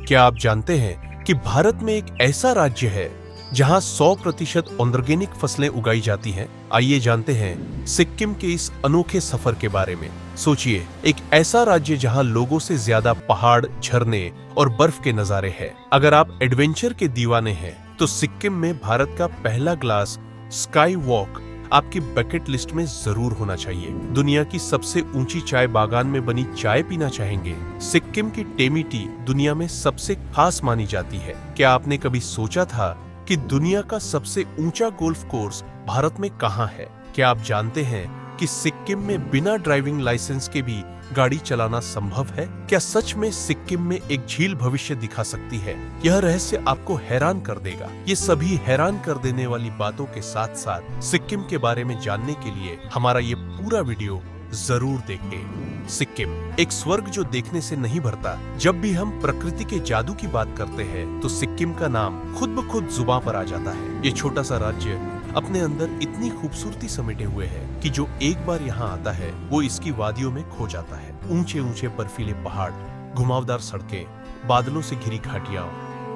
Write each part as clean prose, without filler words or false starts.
क्या आप जानते हैं कि भारत में एक ऐसा राज्य है जहां 100% ऑर्गेनिक फसलें उगाई जाती हैं? आइए जानते हैं सिक्किम के इस अनोखे सफर के बारे में। सोचिए, एक ऐसा राज्य जहां लोगों से ज्यादा पहाड़, झरने और बर्फ के नजारे हैं। अगर आप एडवेंचर के दीवाने हैं तो सिक्किम में भारत का पहला ग्लास स्काई वॉक आपकी बकेट लिस्ट में जरूर होना चाहिए। दुनिया की सबसे ऊंची चाय बागान में बनी चाय पीना चाहेंगे? सिक्किम की टेमी टी दुनिया में सबसे खास मानी जाती है। क्या आपने कभी सोचा था कि दुनिया का सबसे ऊंचा गोल्फ कोर्स भारत में कहां है? क्या आप जानते हैं कि सिक्किम में बिना ड्राइविंग लाइसेंस के भी गाड़ी चलाना संभव है? क्या सच में सिक्किम में एक झील भविष्य दिखा सकती है? यह रहस्य आपको हैरान कर देगा। ये सभी हैरान कर देने वाली बातों के साथ साथ सिक्किम के बारे में जानने के लिए हमारा ये पूरा वीडियो जरूर देखें। सिक्किम एक स्वर्ग जो देखने से नहीं भरता। जब भी हम प्रकृति के जादू की बात करते हैं तो सिक्किम का नाम खुद ब खुद जुबान पर आ जाता है। ये छोटा सा राज्य अपने अंदर इतनी खूबसूरती समेटे हुए है कि जो एक बार यहाँ आता है वो इसकी वादियों में खो जाता है। ऊंचे ऊंचे बर्फीले पहाड़, घुमावदार सड़कें, बादलों से घिरी घाटियां,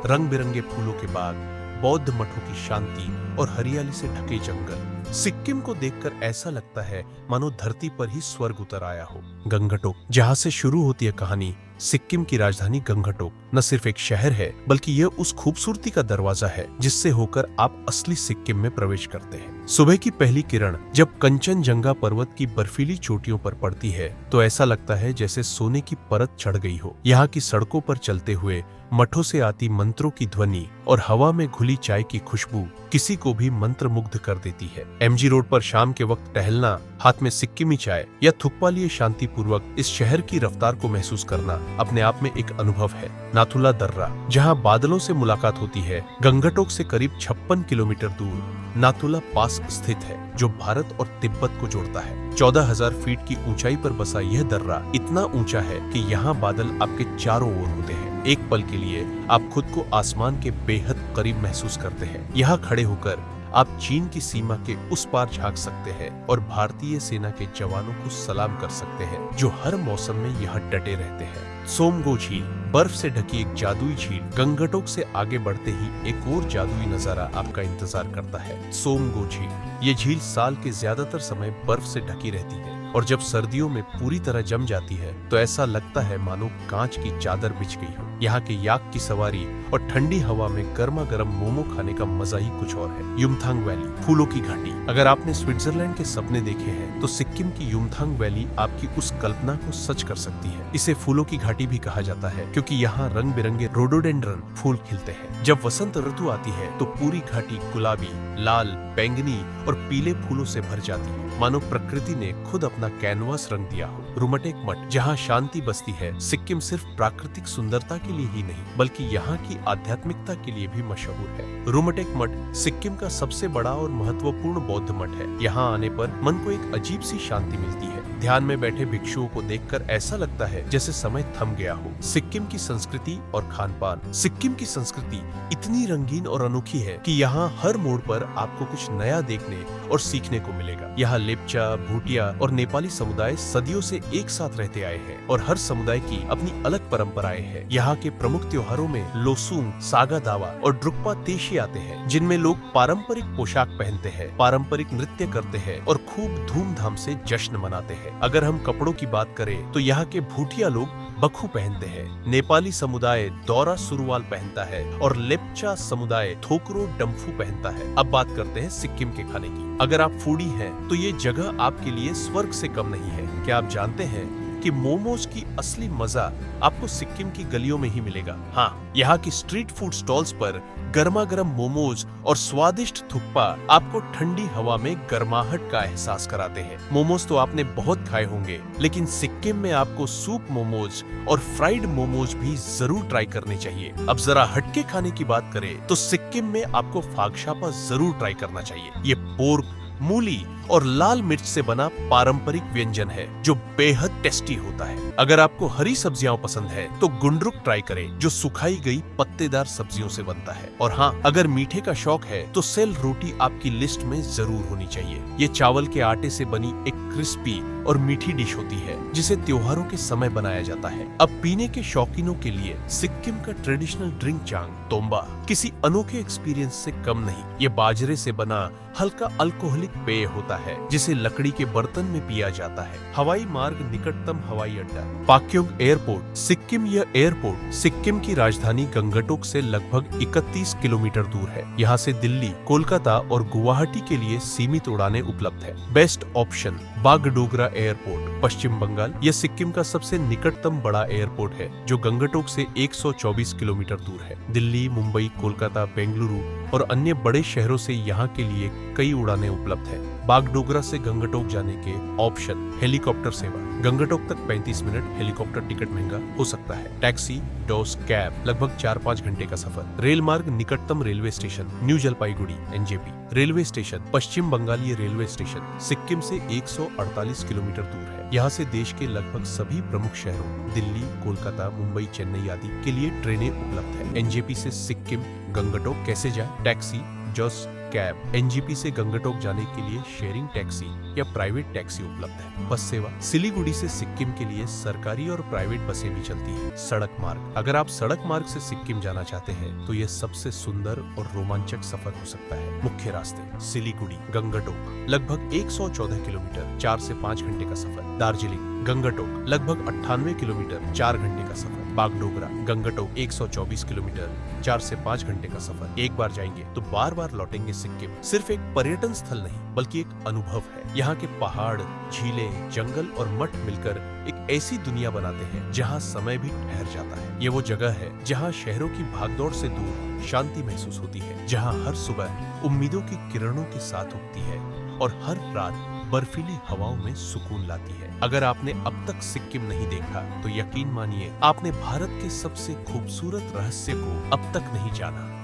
रंग बिरंगे फूलों के बाग, बौद्ध मठों की शांति और हरियाली से ढके जंगल। सिक्किम को देखकर ऐसा लगता है मानो धरती पर ही स्वर्ग उतर आया हो। गंगटोक, जहाँ से शुरू होती है कहानी, सिक्किम की राजधानी गंगटोक न सिर्फ एक शहर है बल्कि यह उस खूबसूरती का दरवाजा है जिससे होकर आप असली सिक्किम में प्रवेश करते हैं। सुबह की पहली किरण जब कंचनजंगा पर्वत की बर्फीली चोटियों पर पड़ती है तो ऐसा लगता है जैसे सोने की परत चढ़ गई हो। यहाँ की सड़कों पर चलते हुए मठों से आती मंत्रों की ध्वनि और हवा में घुली चाय की खुशबू किसी को भी मंत्रमुग्ध कर देती है। एमजी रोड पर शाम के वक्त टहलना, हाथ में सिक्किमी चाय या थुक्पा लिए शांतिपूर्वक इस शहर की रफ्तार को महसूस करना अपने आप में एक अनुभव है। नाथुला दर्रा, जहाँ बादलों से मुलाकात होती है, गंगटोक से करीब 56 किलोमीटर दूर नाथुला पास स्थित है जो भारत और तिब्बत को जोड़ता है। 14,000 फीट की ऊंचाई पर बसा यह दर्रा इतना ऊंचा है कि यहाँ बादल आपके चारों ओर होते हैं। एक पल के लिए आप खुद को आसमान के बेहद करीब महसूस करते हैं। यहाँ खड़े होकर आप चीन की सीमा के उस पार झांक सकते हैं और भारतीय सेना के जवानों को सलाम कर सकते हैं जो हर मौसम में यहाँ डटे रहते हैं। सोमगो झील, बर्फ से ढकी एक जादुई झील। गंगटोक से आगे बढ़ते ही एक और जादुई नजारा आपका इंतजार करता है। सोमगो झील, ये झील साल के ज्यादातर समय बर्फ से ढकी रहती है और जब सर्दियों में पूरी तरह जम जाती है तो ऐसा लगता है मानो कांच की चादर बिछ गई हो। यहाँ के याक की सवारी और ठंडी हवा में गर्मा गर्म मोमो खाने का मजा ही कुछ और है। युमथांग वैली, फूलों की घाटी। अगर आपने स्विट्जरलैंड के सपने देखे हैं तो सिक्किम की युमथांग वैली आपकी उस कल्पना को सच कर सकती है। इसे फूलों की घाटी भी कहा जाता है क्योंकि यहाँ रंग बिरंगे रोडोडेंड्रन फूल खिलते हैं। जब वसंत ऋतु आती है तो पूरी घाटी गुलाबी, लाल, बैंगनी और पीले फूलों से भर जाती है, मानो प्रकृति ने खुद अपना कैनवास रंग दिया हो। रुमटेक मठ, जहाँ शांति बसती है। सिक्किम सिर्फ प्राकृतिक सुंदरता के लिए ही नहीं बल्कि यहाँ की आध्यात्मिकता के लिए भी मशहूर है। रुमटेक मठ सिक्किम का सबसे बड़ा और महत्वपूर्ण बौद्ध मठ है। यहाँ आने पर मन को एक अजीब सी शांति मिलती है। ध्यान में बैठे भिक्षुओं को देखकर ऐसा लगता है जैसे समय थम गया हो। सिक्किम की संस्कृति और खान पान। सिक्किम की संस्कृति इतनी रंगीन और अनोखी है कि यहाँ हर मोड़ पर आपको कुछ नया देखने और सीखने को मिलेगा। यहाँ लेप्चा, भूटिया और नेपाली समुदाय सदियों से एक साथ रहते आए हैं और हर समुदाय की अपनी अलग परंपराएं हैं। यहाँ के प्रमुख त्योहारों में लोसूंग, सागा दावा और ड्रुक्पा तेशी आते हैं जिनमें लोग पारंपरिक पोशाक पहनते हैं, पारंपरिक नृत्य करते हैं और खूब धूमधाम से जश्न मनाते हैं। अगर हम कपड़ों की बात करें तो यहाँ के भूटिया लोग बखू पहनते हैं, नेपाली समुदाय दौरा सुरुवाल पहनता है और लेप्चा समुदाय थोकरो डम्फू पहनता है। अब बात करते हैं सिक्किम के खाने की। अगर आप फूडी हैं तो ये जगह आपके लिए स्वर्ग से कम नहीं है। क्या आप जानते हैं कि मोमोज की असली मजा आपको सिक्किम की गलियों में ही मिलेगा? हाँ, यहाँ की स्ट्रीट फूड स्टॉल्स पर गर्मा गर्म मोमोज और स्वादिष्ट थुक्पा आपको ठंडी हवा में गर्माहट का एहसास कराते हैं। मोमोज तो आपने बहुत खाए होंगे लेकिन सिक्किम में आपको सूप मोमोज और फ्राइड मोमोज भी जरूर ट्राई करने चाहिए। अब जरा हटके खाने की बात करें तो सिक्किम में आपको फागशापा जरूर ट्राई करना चाहिए। ये पोर्क, मूली और लाल मिर्च से बना पारंपरिक व्यंजन है जो बेहद टेस्टी होता है। अगर आपको हरी सब्जियां पसंद है तो गुंडरुक ट्राई करें जो सुखाई गई पत्तेदार सब्जियों से बनता है। और हाँ, अगर मीठे का शौक है तो सेल रोटी आपकी लिस्ट में जरूर होनी चाहिए। ये चावल के आटे से बनी एक क्रिस्पी और मीठी डिश होती है जिसे त्योहारों के समय बनाया जाता है। अब पीने के शौकीनों के लिए सिक्किम का ट्रेडिशनल ड्रिंक चांग तोम्बा किसी अनोखे एक्सपीरियंस से कम नहीं। ये बाजरे से बना हल्का अल्कोहलिक पेय होता है जिसे लकड़ी के बर्तन में पिया जाता है। हवाई मार्ग निकटतम हवाई अड्डा पाक्योंग एयरपोर्ट। सिक्किम यह एयरपोर्ट सिक्किम की राजधानी गंगटोक से लगभग 31 किलोमीटर दूर है। यहाँ से दिल्ली, कोलकाता और गुवाहाटी के लिए सीमित उड़ानें उपलब्ध है। बेस्ट ऑप्शन बागडोगरा एयरपोर्ट पश्चिम बंगाल। यह सिक्किम का सबसे निकटतम बड़ा एयरपोर्ट है जो गंगटोक से 124 किलोमीटर दूर है। दिल्ली, मुंबई, कोलकाता, बेंगलुरु और अन्य बड़े शहरों से यहाँ के लिए कई उड़ानें उपलब्ध है। बागडोगरा से गंगटोक जाने के ऑप्शन हेलीकॉप्टर सेवा। गंगटोक तक 35 मिनट, हेलीकॉप्टर टिकट महंगा हो सकता है। टैक्सी, डोस, कैब लगभग 4-5 घंटे का सफर। रेल मार्ग निकटतम railway station new Jalpaiguri NJP. Railway station पश्चिम बंगाली रेलवे स्टेशन सिक्किम से 148 किलोमीटर दूर है। यहाँ से देश के लगभग सभी प्रमुख शहरों दिल्ली, कोलकाता, मुंबई, चेन्नई आदि के लिए ट्रेनें उपलब्ध है। एनजेपी से सिक्किम गंगटोक कैसे जाए? टैक्सी, जोस, कैब। एनजेपी से गंगटोक जाने के लिए शेयरिंग टैक्सी या प्राइवेट टैक्सी उपलब्ध है। बस सेवा सिलीगुड़ी से सिक्किम के लिए सरकारी और प्राइवेट बसें भी चलती हैं। सड़क मार्ग। अगर आप सड़क मार्ग से सिक्किम जाना चाहते हैं तो यह सबसे सुंदर और रोमांचक सफर हो सकता है। मुख्य रास्ते सिलीगुड़ी गंगटोक लगभग 114 किलोमीटर, 4 से 5 घंटे का सफर। दार्जिलिंग गंगटोक लगभग 98 किलोमीटर, 4 घंटे का सफर। बागडोगरा गंगटोक 124 किलोमीटर, 4 से 5 घंटे का सफर। एक बार जाएंगे तो बार बार लौटेंगे। सिक्किम सिर्फ एक पर्यटन स्थल नहीं बल्कि एक अनुभव है। यहाँ के पहाड़, झीलें, जंगल और मठ मिलकर एक ऐसी दुनिया बनाते हैं जहाँ समय भी ठहर जाता है। ये वो जगह है जहाँ शहरों की भागदौड़ से दूर शांति महसूस होती है, जहाँ हर सुबह उम्मीदों की किरणों के साथ उगती है और हर रात बर्फीली हवाओं में सुकून लाती है। अगर आपने अब तक सिक्किम नहीं देखा तो यकीन मानिए आपने भारत के सबसे खूबसूरत रहस्य को अब तक नहीं जाना।